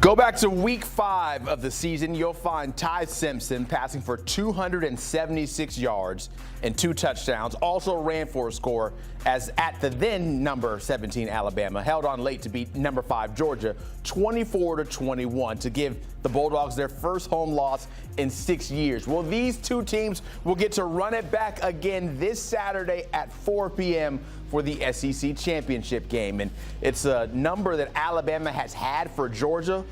Go back to week 5 of the season. You'll find Ty Simpson passing for 276 yards and 2 touchdowns. Also ran for a score as at the then number 17 Alabama held on late to beat number 5 Georgia 24-21 to give the Bulldogs their first home loss in 6 years. Well, these two teams will get to run it back again this Saturday at 4 p.m. for the SEC championship game. And it's a number that Alabama has had for Georgia.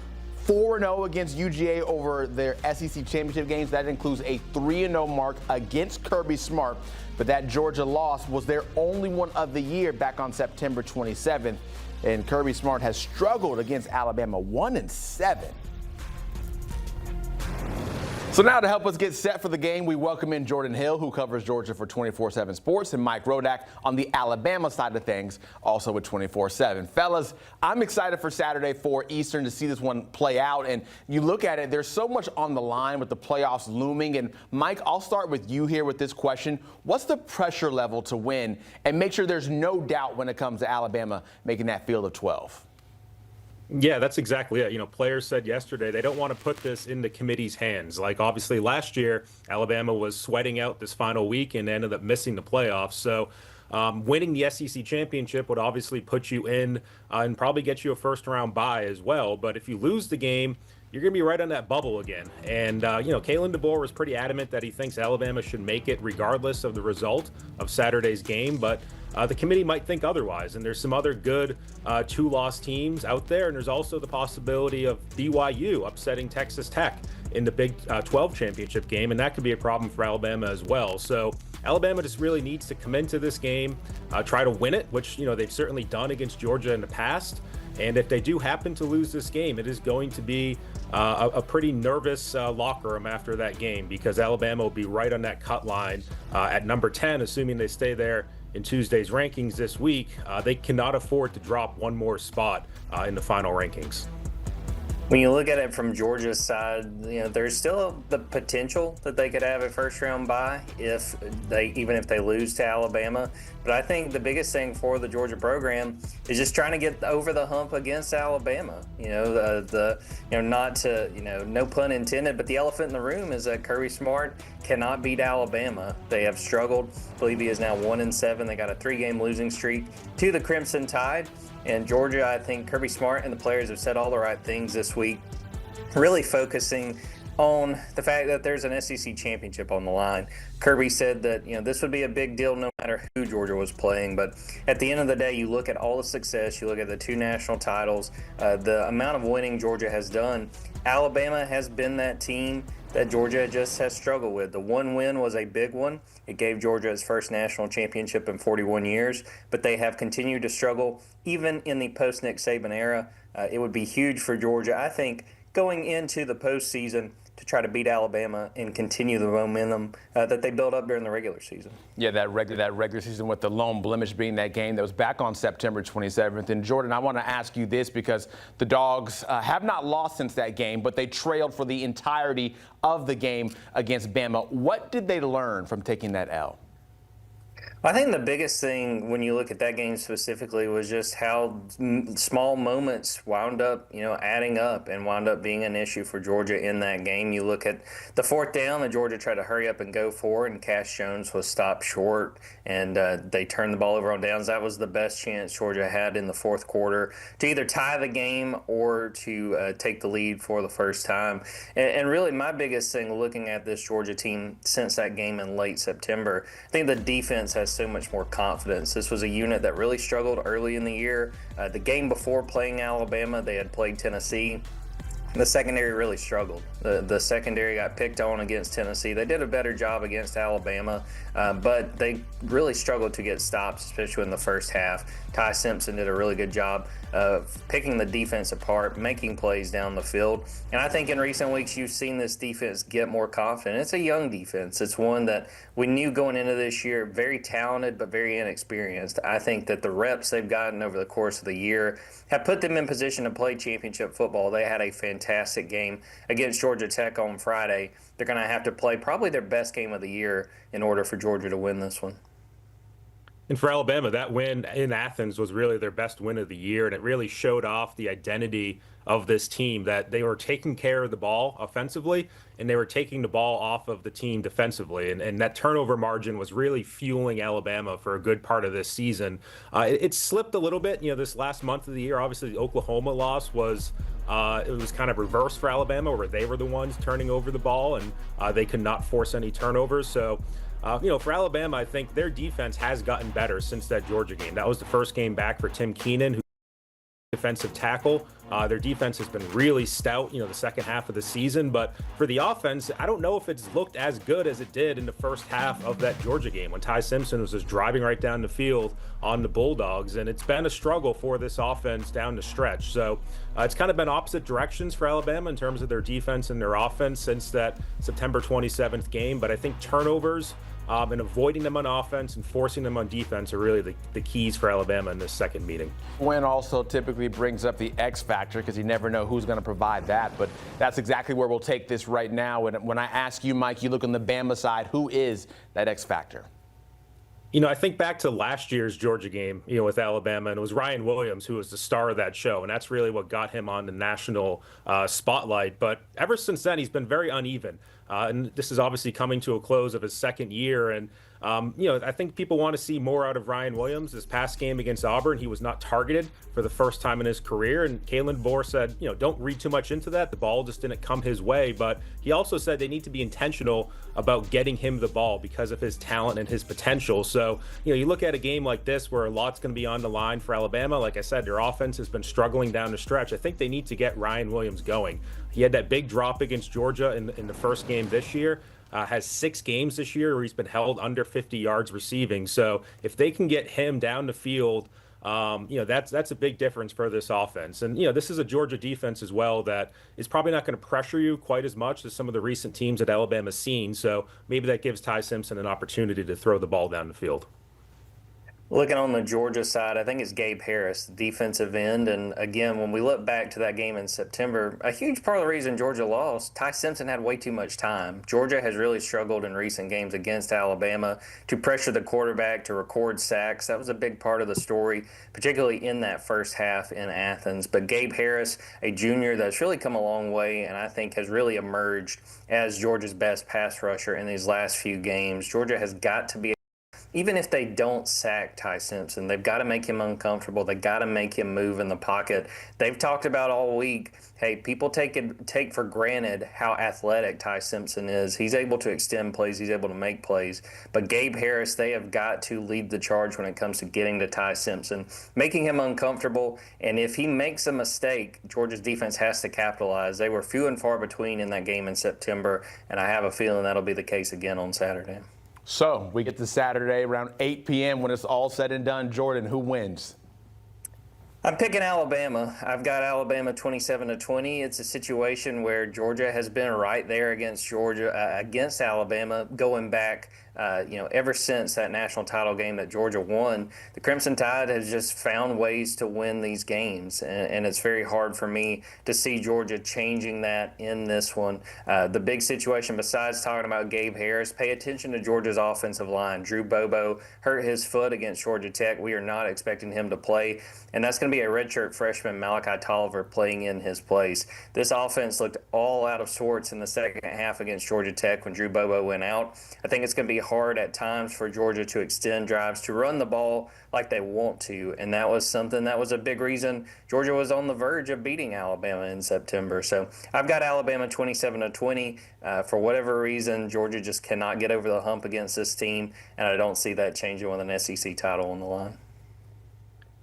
4-0 against UGA over their SEC championship games. That includes a 3-0 mark against Kirby Smart. But that Georgia loss was their only one of the year back on September 27th. And Kirby Smart has struggled against Alabama 1-7. So now to help us get set for the game, we welcome in Jordan Hill, who covers Georgia for 24/7 Sports, and Mike Rodak on the Alabama side of things, also with 24/7. Fellas, I'm excited for Saturday 4 Eastern to see this one play out. And you look at it, there's so much on the line with the playoffs looming. And Mike, I'll start with you here with this question. What's the pressure level to win and make sure there's no doubt when it comes to Alabama making that field of 12? Yeah, that's exactly it. You know, players said yesterday they don't want to put this in the committee's hands. Like, obviously, last year, Alabama was sweating out this final week and ended up missing the playoffs. So winning the SEC championship would obviously put you in and probably get you a first-round bye as well. But if you lose the game, you're going to be right on that bubble again. And, you know, Kalen DeBoer was pretty adamant that he thinks Alabama should make it regardless of the result of Saturday's game. But the committee might think otherwise. And there's some other good 2-loss teams out there. And there's also the possibility of BYU upsetting Texas Tech in the Big 12 championship game. And that could be a problem for Alabama as well. So Alabama just really needs to come into this game, try to win it, which, you know, they've certainly done against Georgia in the past. And if they do happen to lose this game, it is going to be a pretty nervous locker room after that game, because Alabama will be right on that cut line at number 10, assuming they stay there in Tuesday's rankings this week. They cannot afford to drop one more spot in the final rankings. When you look at it from Georgia's side, you know, there's still the potential that they could have a first-round bye even if they lose to Alabama. But I think the biggest thing for the Georgia program is just trying to get over the hump against Alabama. You know, not to, you know, no pun intended, but the elephant in the room is that Kirby Smart cannot beat Alabama. They have struggled. I believe he is now 1-7. They got a 3-game losing streak to the Crimson Tide. And Georgia, I think Kirby Smart and the players have said all the right things this week, really focusing on the fact that there's an SEC championship on the line. Kirby said that, you know, this would be a big deal no matter who Georgia was playing. But at the end of the day, you look at all the success, you look at the 2 national titles, the amount of winning Georgia has done. Alabama has been that team that Georgia just has struggled with. The one win was a big one. It gave Georgia its first national championship in 41 years, but they have continued to struggle even in the post-Nick Saban era. It would be huge for Georgia, I think, going into the postseason to try to beat Alabama and continue the momentum that they built up during the regular season. Yeah, that regular season with the lone blemish being that game that was back on September 27th. And Jordan, I want to ask you this, because the Dogs have not lost since that game, but they trailed for the entirety of the game against Bama. What did they learn from taking that L? I think the biggest thing when you look at that game specifically was just how small moments wound up, you know, adding up and wound up being an issue for Georgia in that game. You look at the 4th down that Georgia tried to hurry up and go for, and Cash Jones was stopped short, and they turned the ball over on downs. That was the best chance Georgia had in the 4th quarter to either tie the game or to take the lead for the first time. And really my biggest thing looking at this Georgia team since that game in late September, I think the defense has so much more confidence. This was a unit that really struggled early in the year. The game before playing Alabama, they had played Tennessee. The secondary really struggled. The secondary got picked on against Tennessee. They did a better job against Alabama, but they really struggled to get stops, especially in the first half. Ty Simpson did a really good job of picking the defense apart, making plays down the field. And I think in recent weeks you've seen this defense get more confident. It's a young defense. It's one that we knew going into this year, very talented but very inexperienced. I think that the reps they've gotten over the course of the year have put them in position to play championship football. They had a fantastic game against Georgia Tech on Friday. They're going to have to play probably their best game of the year in order for Georgia to win this one. And for Alabama, that win in Athens was really their best win of the year, and it really showed off the identity of this team, that they were taking care of the ball offensively and they were taking the ball off of the team defensively. And that turnover margin was really fueling Alabama for a good part of this season. It slipped a little bit, this last month of the year. Obviously, the Oklahoma loss was it was kind of reversed for Alabama, where they were the ones turning over the ball and they could not force any turnovers. So, for Alabama, I think their defense has gotten better since that Georgia game. That was the first game back for Tim Keenan, who defensive tackle. Their defense has been really stout, the second half of the season. But for the offense, I don't know if it's looked as good as it did in the first half of that Georgia game when Ty Simpson was just driving right down the field on the Bulldogs. And it's been a struggle for this offense down the stretch. So it's kind of been opposite directions for Alabama in terms of their defense and their offense since that September 27th game. But I think turnovers and avoiding them on offense and forcing them on defense are really the keys for Alabama in this second meeting. Win also typically brings up the X factor because you never know who's going to provide that. But that's exactly where we'll take this right now. And when I ask you, Mike, you look on the Bama side, who is that X factor? I think back to last year's Georgia game, with Alabama, and it was Ryan Williams who was the star of that show, and that's really what got him on the national spotlight. But ever since then, he's been very uneven. And this is obviously coming to a close of his second year. And, I think people want to see more out of Ryan Williams. This past game against Auburn, he was not targeted for the first time in his career. And Kalen DeBoer said, don't read too much into that. The ball just didn't come his way. But he also said they need to be intentional about getting him the ball because of his talent and his potential. So, you look at a game like this where a lot's going to be on the line for Alabama. Like I said, their offense has been struggling down the stretch. I think they need to get Ryan Williams going. He had that big drop against Georgia in the first game this year. Has 6 games this year where he's been held under 50 yards receiving. So if they can get him down the field, that's a big difference for this offense. And, this is a Georgia defense as well that is probably not going to pressure you quite as much as some of the recent teams that Alabama's seen. So maybe that gives Ty Simpson an opportunity to throw the ball down the field. Looking on the Georgia side, I think it's Gabe Harris, defensive end. And again, when we look back to that game in September, a huge part of the reason Georgia lost, Ty Simpson had way too much time. Georgia has really struggled in recent games against Alabama to pressure the quarterback, to record sacks. That was a big part of the story, particularly in that first half in Athens. But Gabe Harris, a junior that's really come a long way and I think has really emerged as Georgia's best pass rusher in these last few games. Georgia has got to be, even if they don't sack Ty Simpson, they've got to make him uncomfortable. They've got to make him move in the pocket. They've talked about all week, hey, people take for granted how athletic Ty Simpson is. He's able to extend plays. He's able to make plays. But Gabe Harris, they have got to lead the charge when it comes to getting to Ty Simpson, making him uncomfortable. And if he makes a mistake, Georgia's defense has to capitalize. They were few and far between in that game in September, and I have a feeling that'll be the case again on Saturday. So we get to Saturday around 8 p.m. when it's all said and done. Jordan, who wins? I'm picking Alabama. I've got Alabama 27-20. It's a situation where Georgia has been right there against Alabama going back, ever since that national title game that Georgia won. The Crimson Tide has just found ways to win these games, and it's very hard for me to see Georgia changing that in this one. The big situation, besides talking about Gabe Harris, pay attention to Georgia's offensive line. Drew Bobo hurt his foot against Georgia Tech. We are not expecting him to play, and that's going to be a redshirt freshman, Malachi Tolliver, playing in his place. This offense looked all out of sorts in the second half against Georgia Tech when Drew Bobo went out. I think it's going to be hard at times for Georgia to extend drives, to run the ball like they want to, and that was a big reason Georgia was on the verge of beating Alabama in September. So I've got Alabama 27-20. For whatever reason, Georgia just cannot get over the hump against this team, and I don't see that changing with an SEC title on the line.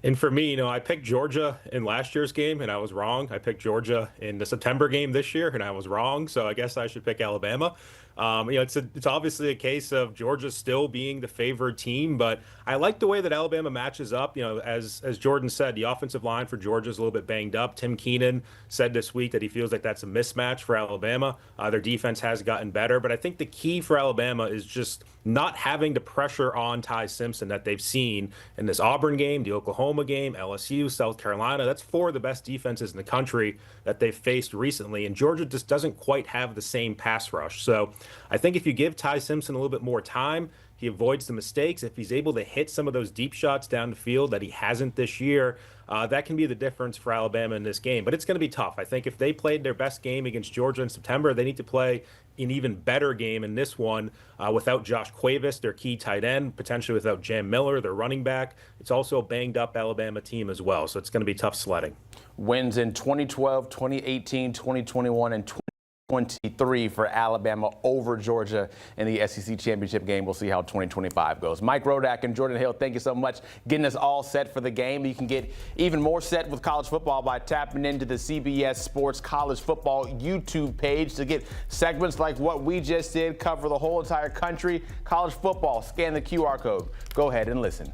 And for me, I picked Georgia in last year's game, and I was wrong. I picked Georgia in the September game this year, and I was wrong. So I guess I should pick Alabama. It's obviously a case of Georgia still being the favored team, but I like the way that Alabama matches up. As Jordan said, the offensive line for Georgia is a little bit banged up. Tim Keenan said this week that he feels like that's a mismatch for Alabama. Their defense has gotten better, but I think the key for Alabama is just not having the pressure on Ty Simpson that they've seen in this Auburn game, the Oklahoma game, LSU, South Carolina. That's 4 of the best defenses in the country that they've faced recently, and Georgia just doesn't quite have the same pass rush. So I think if you give Ty Simpson a little bit more time, he avoids the mistakes. If he's able to hit some of those deep shots down the field that he hasn't this year, that can be the difference for Alabama in this game. But it's going to be tough. I think if they played their best game against Georgia in September, they need to play an even better game in this one without Josh Cuevas, their key tight end, potentially without Jam Miller, their running back. It's also a banged-up Alabama team as well, so it's going to be tough sledding. Wins in 2012, 2018, 2021, and 2023 for Alabama over Georgia in the SEC championship game. We'll see how 2025 goes. Mike Rodak and Jordan Hill, thank you so much getting us all set for the game. You can get even more set with college football by tapping into the CBS Sports College Football YouTube page to get segments like what we just did, cover the whole entire country. College football, scan the QR code. Go ahead and listen.